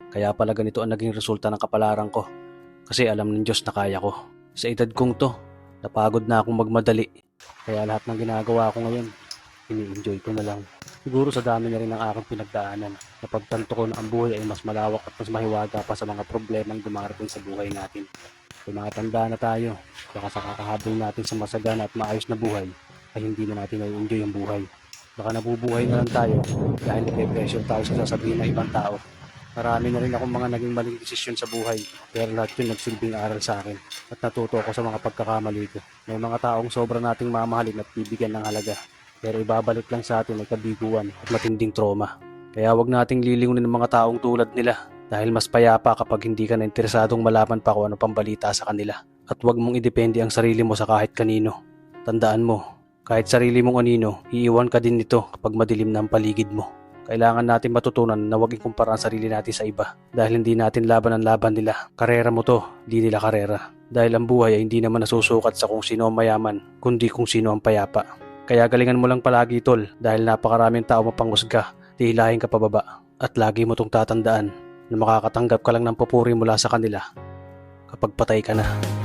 Kaya pala ganito ang naging resulta ng kapalaran ko. Kasi alam ng Diyos na kaya ko. Sa edad kong to, napagod na akong magmadali. Kaya lahat ng ginagawa ko ngayon, ini-enjoy ko na lang. Siguro sa dami na rin ng aking pinagdaanan, napagtanto ko na ang buhay ay mas malawak at mas mahiwaga pa sa mga problemang dumarating sa buhay natin. Kung mga tanda na tayo, baka sa kakahabol natin sa masagana at maayos na buhay, ay hindi na natin i-enjoy ang buhay. Baka nabubuhay na lang tayo dahil nape-pressure tayo sa sasabihin ng ibang tao. Marami na rin akong mga naging maling desisyon sa buhay, pero lahat yun nagsilbing aral sa akin at natuto ako sa mga pagkakamali ko. May mga taong sobra nating mamahalin at bibigyan ng halaga, pero ibabalik lang sa atin ay kabiguan at matinding trauma. Kaya wag nating lilingunin ng mga taong tulad nila dahil mas payapa kapag hindi ka na interesadong malaman pa kung ano pang balita sa kanila. At wag mong idepende ang sarili mo sa kahit kanino. Tandaan mo, kahit sarili mong anino, iiwan ka din nito kapag madilim na ang paligid mo. Kailangan natin matutunan na huwag ikumpara ang sarili natin sa iba dahil hindi natin laban ang laban nila. Karera mo to, di nila karera. Dahil ang buhay ay hindi naman nasusukat sa kung sino ang mayaman, kundi kung sino ang payapa. Kaya galingan mo lang palagi tol dahil napakaraming tao mapanghusga, dihilahin ka pababa. At lagi mo tong tatandaan na makakatanggap ka lang ng papuri mula sa kanila kapag patay ka na.